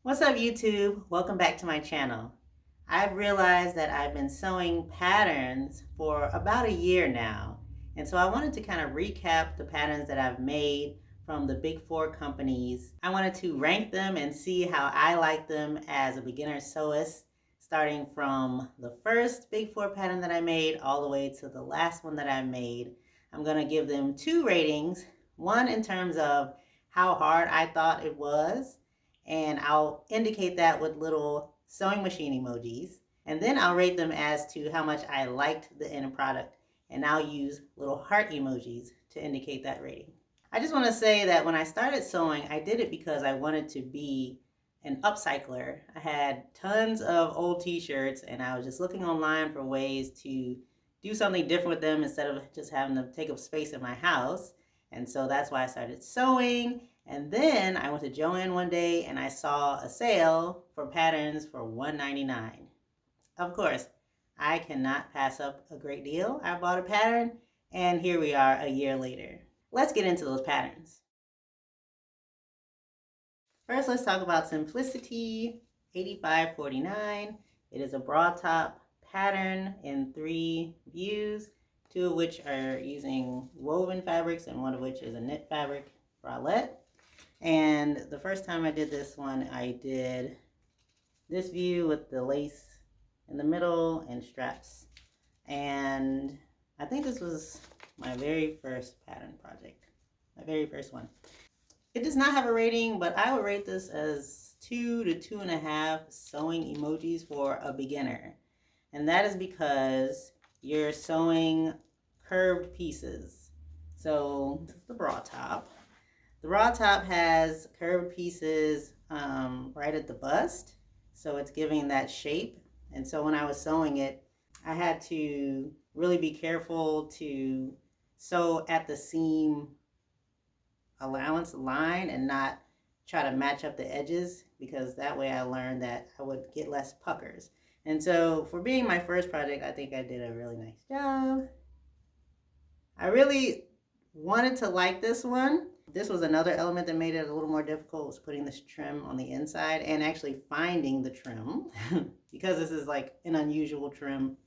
What's up, YouTube? Welcome back to my channel. I've realized that I've been sewing patterns for about a year now. And so I wanted to kind of recap the patterns that I've made from the big four companies. I wanted to rank them and see how I like them as a beginner sewist, starting from the first big four pattern that I made all the way to the last one that I made. I'm going to give them 2 ratings, one in terms of how hard I thought it was, and I'll indicate that with little sewing machine emojis. And then I'll rate them as to how much I liked the end product. And I'll use little heart emojis to indicate that rating. I just want to say that when I started sewing, I did it because I wanted to be an upcycler. I had tons of old t-shirts and I was just looking online for ways to do something different with them instead of just having them take up space in my house. And so that's why I started sewing. And then I went to Joann one day and I saw a sale for patterns for $1.99. Of course, I cannot pass up a great deal. I bought a pattern and here we are a year later. Let's get into those patterns. First, let's talk about Simplicity 8549. It is a broad top pattern in 3 views, 2 of which are using woven fabrics and 1 of which is a knit fabric bralette. And the first time I did this one, I did this view with the lace in the middle and straps. And I think this was my very first pattern project, my very first one. It does not have a rating, but I would rate this as 2 to 2.5 sewing emojis for a beginner. And that is because you're sewing curved pieces. So this is the bra top. The raw top has curved pieces right at the bust, so it's giving that shape. And so when I was sewing it, I had to really be careful to sew at the seam allowance line and not try to match up the edges, because that way I learned that I would get less puckers. And so for being my first project, I think I did a really nice job. I really wanted to like this one. This was another element that made it a little more difficult, was putting this trim on the inside and actually finding the trim because this is like an unusual trim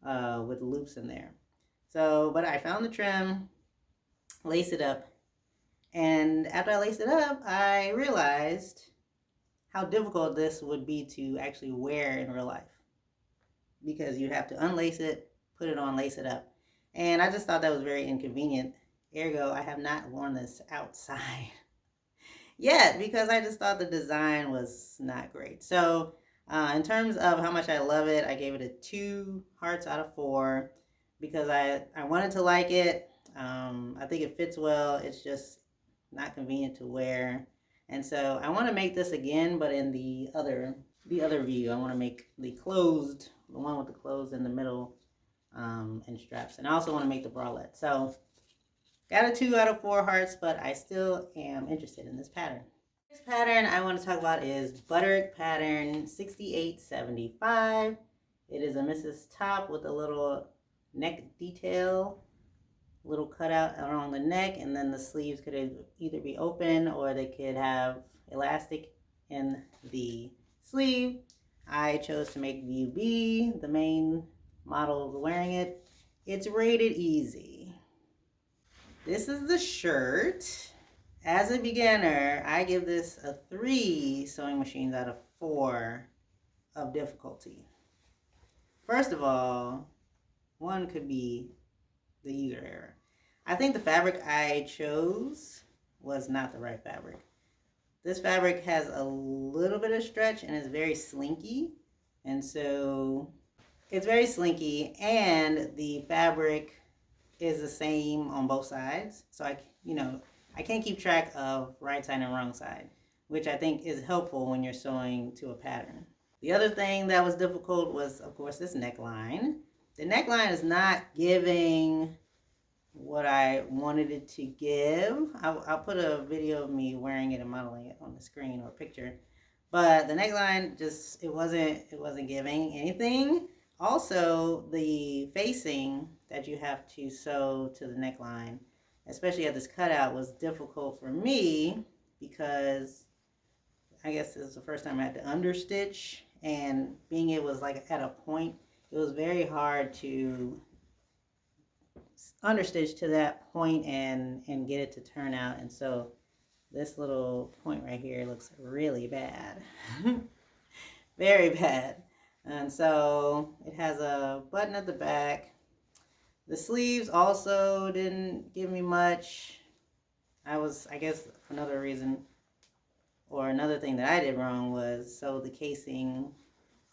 with loops in there. So, but I found the trim, laced it up, and after I laced it up, I realized how difficult this would be to actually wear in real life, because you have to unlace it, put it on, lace it up. And I just thought that was very inconvenient. Ergo, I have not worn this outside yet because I just thought the design was not great. So in terms of how much I love it, I gave it a 2 hearts out of 4 because I wanted to like it. I think it fits well. It's just not convenient to wear. And so I want to make this again, but in the other view. I want to make the one with the closed in the middle and straps. And I also want to make the bralette. So got a 2 out of 4 hearts, but I still am interested in this pattern. This pattern I want to talk about is Butterick pattern 6875. It is a Mrs. top with a little neck detail, little cutout around the neck, and then the sleeves could either be open or they could have elastic in the sleeve. I chose to make view B, the main model wearing it. It's rated easy. This is the shirt. As a beginner, I give this a 3 sewing machines out of 4 of difficulty. First of all, 1 could be the user error. I think the fabric I chose was not the right fabric. This fabric has a little bit of stretch and is very slinky. And so it's very slinky, and the fabric is the same on both sides. So I can't keep track of right side and wrong side, which I think is helpful when you're sewing to a pattern. The other thing that was difficult was, of course, this neckline. The neckline is not giving what I wanted it to give. I'll put a video of me wearing it and modeling it on the screen or picture. But the neckline just, it wasn't giving anything. Also, the facing that you have to sew to the neckline, especially at this cutout, was difficult for me because I guess this is the first time I had to understitch, and being it was like at a point, it was very hard to understitch to that point and get it to turn out. And so this little point right here looks really bad. Very bad. And so it has a button at the back. The sleeves also didn't give me much. I guess another reason or another thing that I did wrong was sew the casing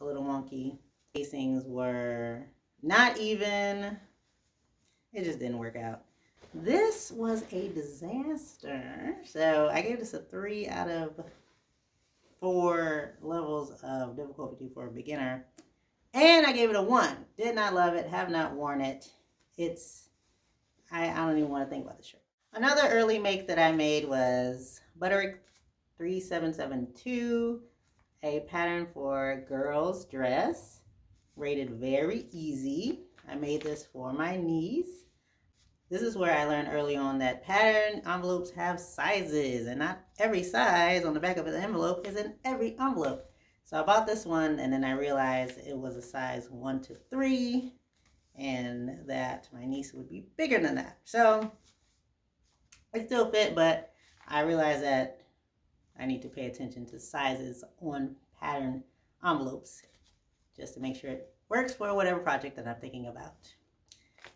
a little wonky. Casings were not even, it just didn't work out. This was a disaster. So I gave this a 3 out of 4 levels of difficulty for a beginner. And I gave it a 1. Did not love it, have not worn it. I don't even want to think about the shirt. Another early make that I made was Butterick 3772, a pattern for girls dress, rated very easy. I made this for my niece. This is where I learned early on that pattern envelopes have sizes, and not every size on the back of the envelope is in every envelope. So I bought this one, and then I realized it was a size 1 to 3, and that my niece would be bigger than that. So it still fit, but I realized that I need to pay attention to sizes on pattern envelopes just to make sure it works for whatever project that I'm thinking about.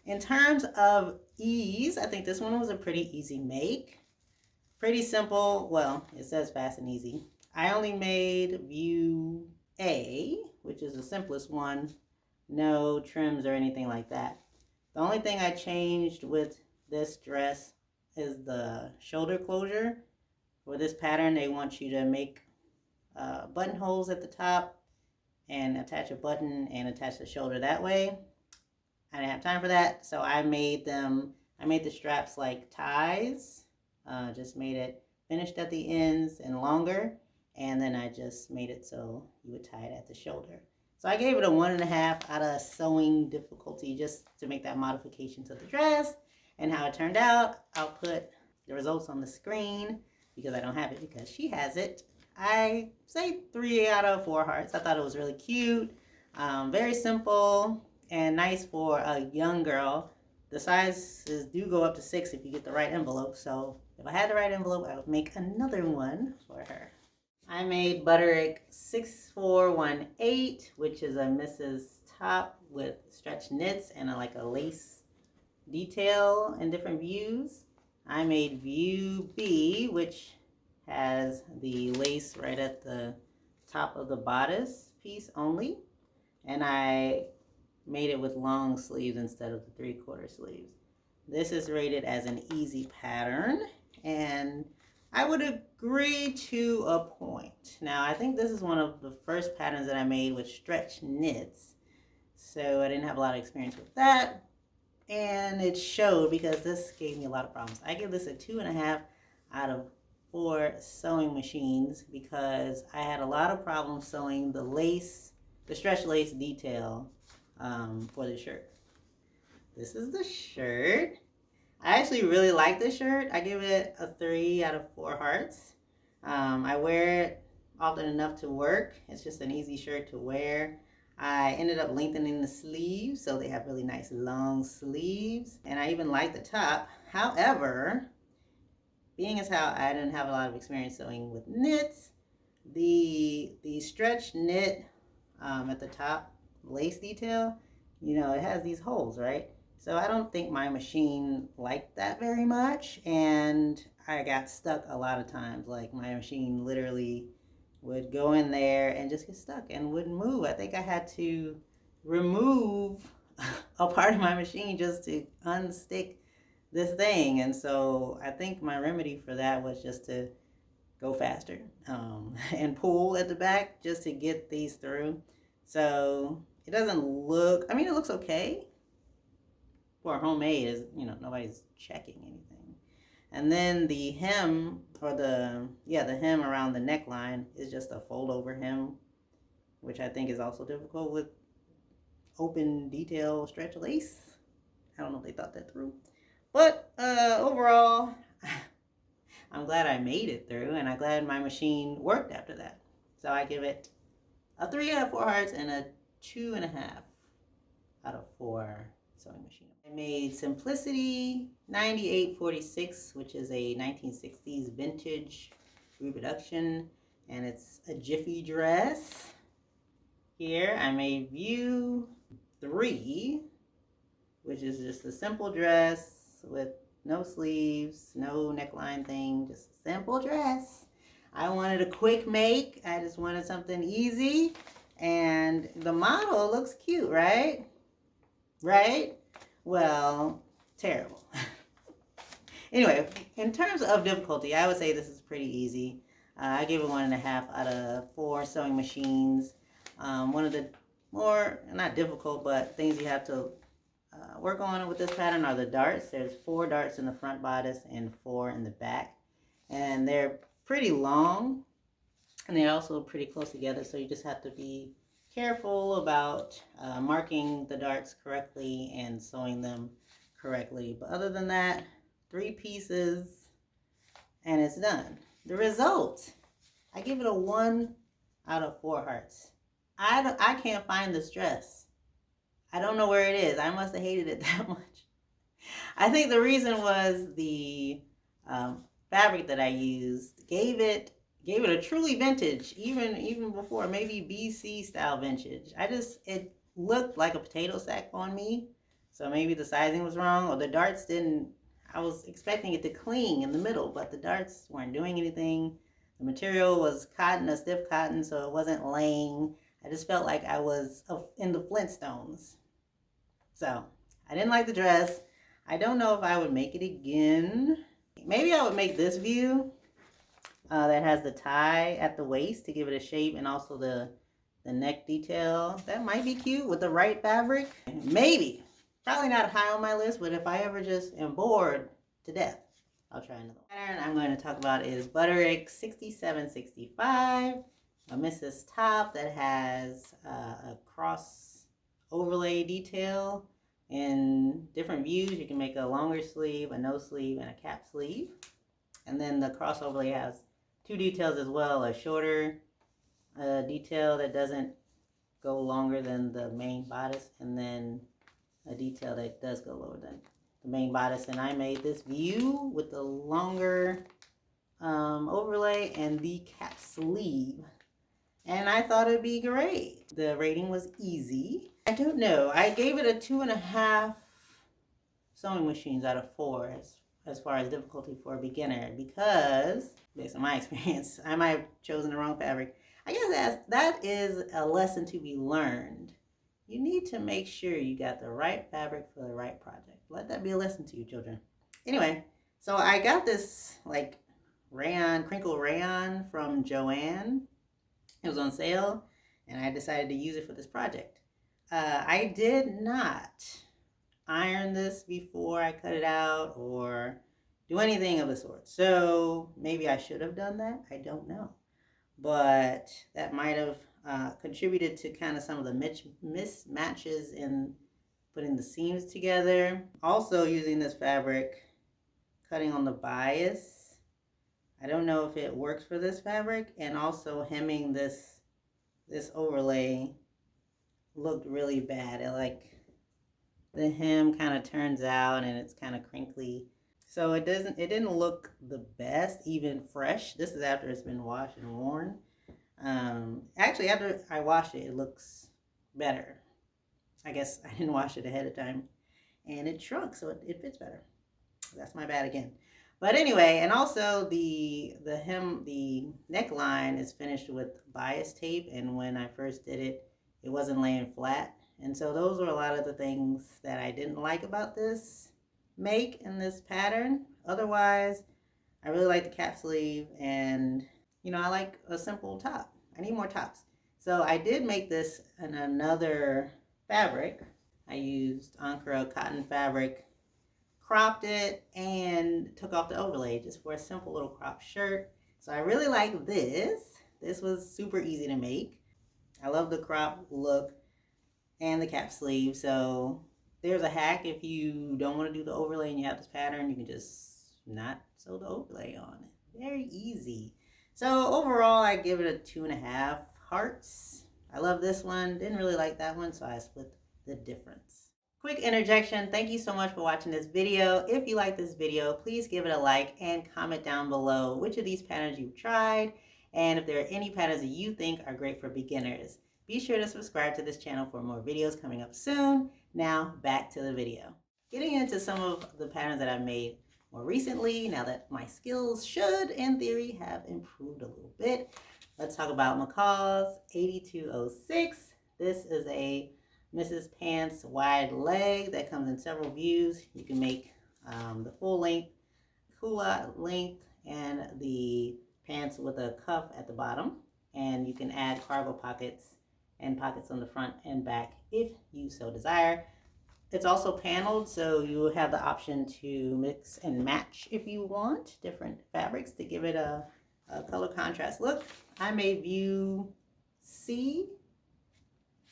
In terms of ease, I think this one was a pretty easy make. Pretty simple. Well, it says fast and easy. I only made view A, which is the simplest one. No trims or anything like that. The only thing I changed with this dress is the shoulder closure. For this pattern, they want you to make buttonholes at the top and attach a button and attach the shoulder that way. I didn't have time for that, so I made the straps like ties, just made it finished at the ends and longer, and then I just made it so you would tie it at the shoulder. So I gave it a 1.5 out of sewing difficulty just to make that modification to the dress. And how it turned out, I'll put the results on the screen because I don't have it because she has it. I say 3 out of 4 hearts. I thought it was really cute, very simple and nice for a young girl. The sizes do go up to 6 if you get the right envelope. So if I had the right envelope, I would make another one for her. I made Butterick 6418, which is a Mrs. top with stretch knits and like a lace detail in different views. I made view B, which has the lace right at the top of the bodice piece only. And I made it with long sleeves instead of the 3/4 sleeves. This is rated as an easy pattern, and I would agree to a point. Now, I think this is one of the first patterns that I made with stretch knits, so I didn't have a lot of experience with that, and it showed because this gave me a lot of problems. I give this a 2.5 out of 4 sewing machines because I had a lot of problems sewing the lace, the stretch lace detail for the shirt. This is the shirt. I actually really like this shirt. I give it a 3 out of 4 hearts. I wear it often enough to work. It's just an easy shirt to wear. I ended up lengthening the sleeves, so they have really nice long sleeves. And I even like the top. However, being as how I didn't have a lot of experience sewing with knits, the stretch knit at the top, lace detail, it has these holes, right? So I don't think my machine liked that very much, and I got stuck a lot of times. Like my machine literally would go in there and just get stuck and wouldn't move. I think I had to remove a part of my machine just to unstick this thing. And so I think my remedy for that was just to go faster and pull at the back just to get these through. So it doesn't look, I mean, it looks okay for homemade, is nobody's checking anything. And then the hem, or the hem around the neckline is just a fold over hem, which I think is also difficult with open detail stretch lace. I don't know if they thought that through, but overall I'm glad I made it through, and I'm glad my machine worked after that. So I give it a 3 out of 4 hearts and a 2.5 out of 4 sewing machine. I made Simplicity 9846, which is a 1960s vintage reproduction, and it's a jiffy dress. Here I made View 3, which is just a simple dress with no sleeves, no neckline thing, just a simple dress. I wanted a quick make. I just wanted something easy. And the model looks cute, right? Right? Well, terrible. Anyway, in terms of difficulty, I would say this is pretty easy. I give it 1.5 out of 4 sewing machines. One of the more, not difficult, but things you have to work on with this pattern are the darts. There's 4 darts in the front bodice and 4 in the back. And they're pretty long, and they're also pretty close together, so you just have to be careful about marking the darts correctly and sewing them correctly. But other than that, 3 pieces and it's done. The result, I give it a 1 out of 4 hearts. I can't find this dress. I don't know where it is. I must have hated it that much. I think the reason was the fabric that I used gave it a truly vintage, even before maybe BC style vintage. It looked like a potato sack on me, so maybe the sizing was wrong, or the darts didn't. I was expecting it to cling in the middle, but the darts weren't doing anything. The material was cotton, a stiff cotton, so it wasn't laying. I just felt like I was in the Flintstones. So I didn't like the dress. I don't know if I would make it again. Maybe I would make this view that has the tie at the waist to give it a shape, and also the neck detail. That might be cute with the right fabric. Maybe. Probably not high on my list, but if I ever just am bored to death, I'll try another one. The pattern I'm going to talk about is Butterick 6765, a Mrs. Top that has a cross overlay detail in different views. You can make a longer sleeve, a no sleeve, and a cap sleeve. And then the cross overlay has 2 details as well, a shorter detail that doesn't go longer than the main bodice, and then a detail that does go lower than the main bodice. And I made this view with the longer overlay and the cap sleeve, and I thought it'd be great. The rating was easy. I don't know, I gave it a 2.5 sewing machines out of 4 as far as difficulty for a beginner, because based on my experience, I might have chosen the wrong fabric. I guess that is a lesson to be learned. You need to make sure you got the right fabric for the right project. Let that be a lesson to you, children. Anyway, so I got this like rayon, crinkle rayon from Joann. It was on sale, and I decided to use it for this project. I did not iron this before I cut it out or do anything of the sort. So maybe I should have done that. I don't know. But that might have contributed to kind of some of the mismatches in putting the seams together. Also using this fabric, cutting on the bias. I don't know if it works for this fabric, and also hemming this overlay looked really bad. The hem kind of turns out and it's kind of crinkly. So it didn't look the best, even fresh. This is after it's been washed and worn. Actually, after I washed it, it looks better. I guess I didn't wash it ahead of time, and it shrunk, so it fits better. That's my bad again. But anyway, and also the neckline is finished with bias tape, and when I first did it, it wasn't laying flat. And so those were a lot of the things that I didn't like about this make and this pattern. Otherwise, I really like the cap sleeve, and I like a simple top. I need more tops. So I did make this in another fabric. I used Ankara cotton fabric, cropped it, and took off the overlay just for a simple little crop shirt. So I really like this. This was super easy to make. I love the crop look and the cap sleeve. So there's a hack. If you don't want to do the overlay and you have this pattern, you can just not sew the overlay on it. Very easy. So overall, I give it a 2.5 hearts. I love this one. Didn't really like that one, so I split the difference. Quick interjection. Thank you so much for watching this video. If you like this video, please give it a like and comment down below which of these patterns you've tried and if there are any patterns that you think are great for beginners. Be sure to subscribe to this channel for more videos coming up soon. Now back to the video. Getting into some of the patterns that I've made more recently, now that my skills should, in theory, have improved a little bit. Let's talk about Mccalls 8206. This is a Mrs. Pants wide leg that comes in several views. You can make the full length, culotte length, and the pants with a cuff at the bottom. And you can add cargo pockets and pockets on the front and back if you so desire. It's also paneled, so you have the option to mix and match if you want different fabrics to give it a color contrast look. I made view C,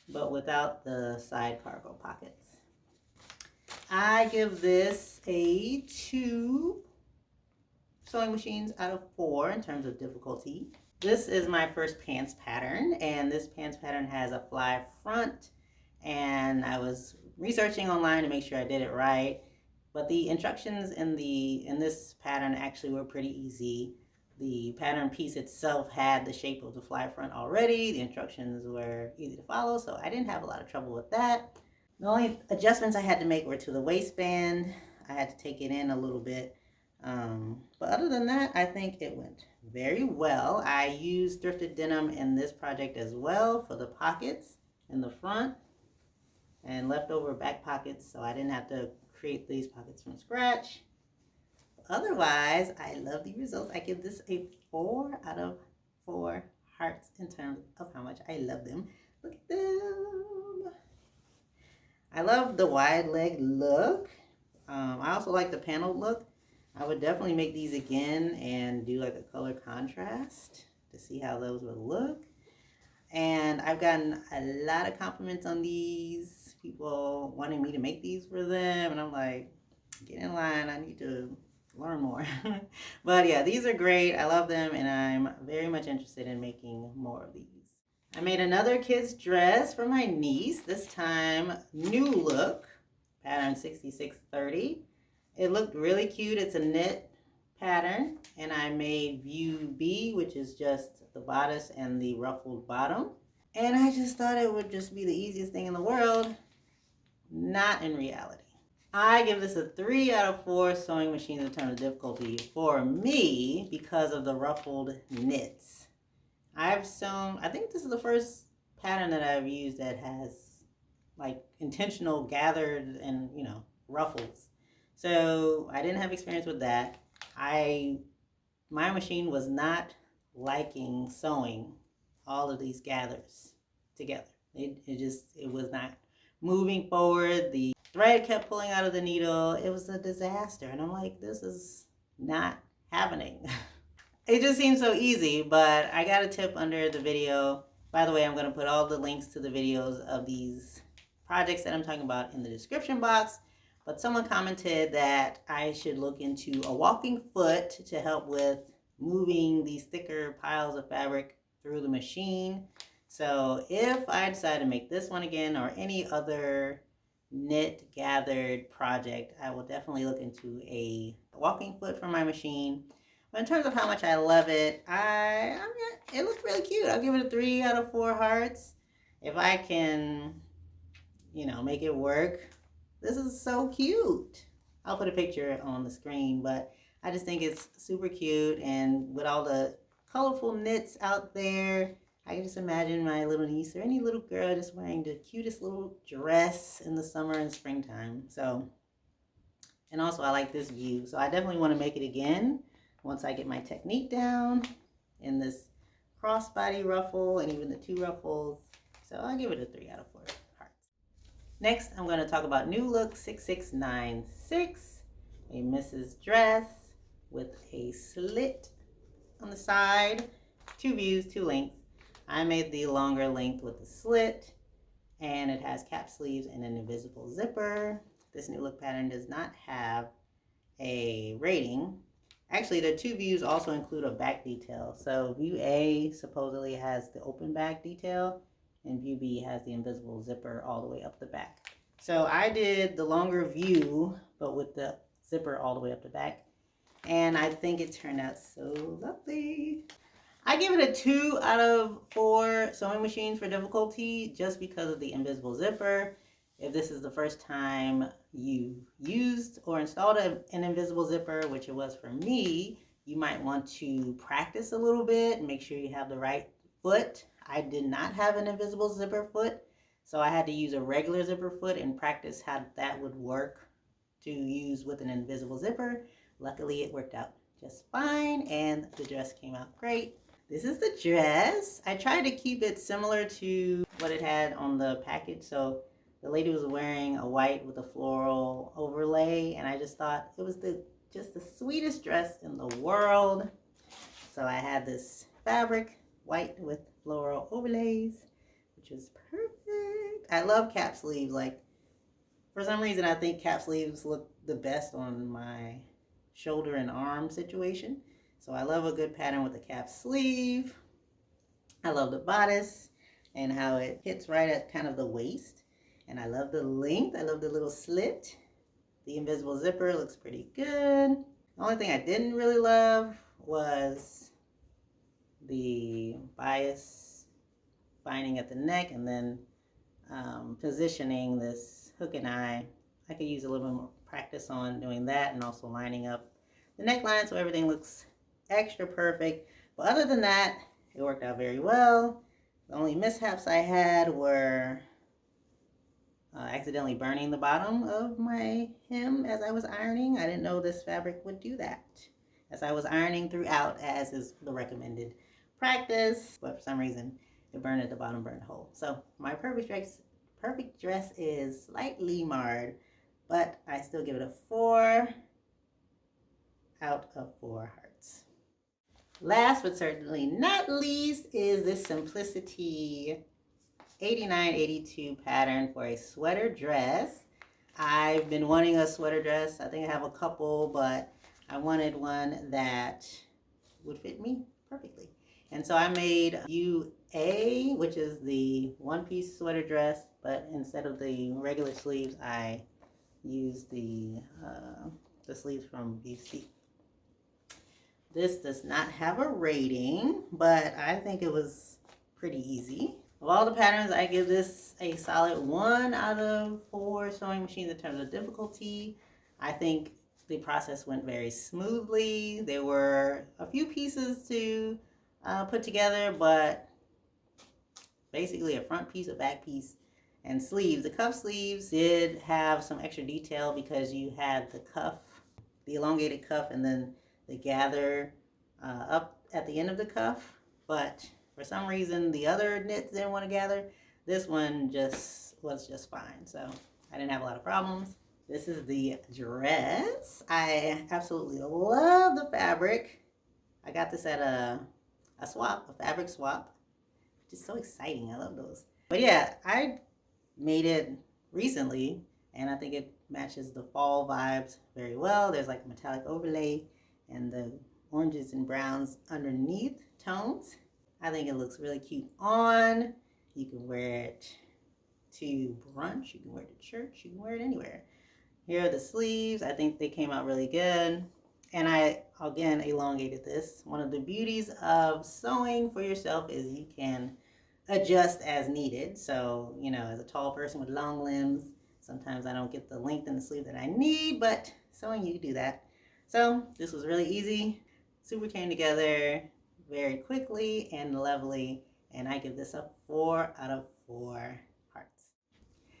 but without the side cargo pockets. I give this a 2 sewing machines out of 4 in terms of difficulty. This is my first pants pattern, and this pants pattern has a fly front, and I was researching online to make sure I did it right, but the instructions in this pattern actually were pretty easy. The pattern piece itself had the shape of the fly front already. The instructions were easy to follow, so I didn't have a lot of trouble with that. The only adjustments I had to make were to the waistband. I had to take it in a little bit, but other than that, I think it went very well. I used thrifted denim in this project as well for the pockets in the front and leftover back pockets, so I didn't have to create these pockets from scratch. Otherwise, I love the results. I give this a 4 out of 4 hearts in terms of how much I love them. Look at them. I love the wide leg look. I also like the panel look. I would definitely make these again and do like a color contrast to see how those would look. And I've gotten a lot of compliments on these, people wanting me to make these for them, and I'm like, get in line, I need to learn more. But yeah, these are great. I love them, and I'm very much interested in making more of these. I made another kid's dress for my niece, this time new look, pattern 6630. It looked really cute. It's a knit pattern, and I made view B, which is just the bodice and the ruffled bottom. And I just thought it would just be the easiest thing in the world. Not in reality. I give this a 3 out of 4 sewing machines in terms of difficulty for me because of the ruffled knits. I've sewn, I think this is the first pattern that I've used that has like intentional gathered and, ruffles. So I didn't have experience with that. My machine was not liking sewing all of these gathers together. It was not moving forward. The thread kept pulling out of the needle. It was a disaster. And I'm like, this is not happening. It just seems so easy, but I got a tip under the video. By the way, I'm going to put all the links to the videos of these projects that I'm talking about in the description box. But someone commented that I should look into a walking foot to help with moving these thicker piles of fabric through the machine. So if I decide to make this one again or any other knit gathered project, I will definitely look into a walking foot for my machine. But in terms of how much I love it, it looks really cute. I'll give it a 3 out of 4 hearts. If I can, make it work. This is so cute. I'll put a picture on the screen, but I just think it's super cute. And with all the colorful knits out there, I can just imagine my little niece or any little girl just wearing the cutest little dress in the summer and springtime. So, and also I like this view. So I definitely want to make it again once I get my technique down in this crossbody ruffle and even the 2 ruffles. So I'll give it a 3 out of 4 hearts. Next, I'm going to talk about new look 6696, a Mrs. dress with a slit on the side, 2 views, 2 lengths. I made the longer length with the slit, and it has cap sleeves and an invisible zipper. This new look pattern does not have a rating, Actually, the two views also include a back detail. So view A supposedly has the open back detail, and view B has the invisible zipper all the way up the back. So I did the longer view, but with the zipper all the way up the back. And I think it turned out so lovely. I give it a 2 out of 4 sewing machines for difficulty just because of the invisible zipper. If this is the first time you used or installed an invisible zipper, which it was for me, you might want to practice a little bit and make sure you have the right foot. I did not have an invisible zipper foot, so I had to use a regular zipper foot and practice how that would work to use with an invisible zipper. Luckily, it worked out just fine, and the dress came out great. This is the dress. I tried to keep it similar to what it had on the package. So the lady was wearing a white with a floral overlay, and I just thought it was just the sweetest dress in the world. So I had this fabric, white with floral overlays, which was perfect. I love cap sleeves. Like, for some reason, I think cap sleeves look the best on my shoulder and arm situation. So I love a good pattern with a cap sleeve. I love the bodice and how it hits right at kind of the waist. And I love the length. I love the little slit. The invisible zipper looks pretty good. The only thing I didn't really love was the bias binding at the neck and then positioning this hook and eye. I could use a little bit more practice on doing that and also lining up the neckline so everything looks extra perfect. But other than that, it worked out very well. The only mishaps I had were accidentally burning the bottom of my hem as I was ironing. I didn't know this fabric would do that as I was ironing throughout, as is the recommended practice, but for some reason it burned at the bottom, burned hole. So my perfect dress is slightly marred, but I still give it a 4 out of 4 hearts. Last but certainly not least is this Simplicity 8982 pattern for a sweater dress. I've been wanting a sweater dress. I think I have a couple, but I wanted one that would fit me perfectly. And so I made UA, which is the one-piece sweater dress, but instead of the regular sleeves, I used the sleeves from BC. This does not have a rating, but I think it was pretty easy. Of all the patterns, I give this a solid 1 out of 4 sewing machines in terms of difficulty. I think the process went very smoothly. There were a few pieces to put together, but basically a front piece, a back piece, and sleeves. The cuff sleeves did have some extra detail because you had the cuff, the elongated cuff, and then the gather up at the end of the cuff, but for some reason the other knits didn't want to gather. This one was just fine, so I didn't have a lot of problems. This is the dress. I absolutely love the fabric. I got this at a fabric swap, which is so exciting. I love those. But yeah, I made it recently, and I think it matches the fall vibes very well. There's like a metallic overlay and the oranges and browns underneath tones. I think it looks really cute on. You can wear it to brunch, you can wear it to church, you can wear it anywhere. Here are the sleeves. I think they came out really good. And I, again, elongated this. One of the beauties of sewing for yourself is you can adjust as needed. So, you know, as a tall person with long limbs, sometimes I don't get the length in the sleeve that I need, but sewing, you can do that. So this was really easy, super came together very quickly and lovely, and I give this a 4 out of 4 hearts.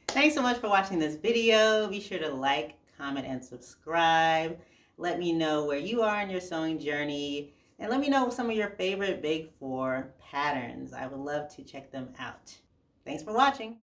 Thanks so much for watching this video. Be sure to like, comment, and subscribe. Let me know where you are in your sewing journey, and let me know some of your favorite Big 4 patterns. I would love to check them out. Thanks for watching.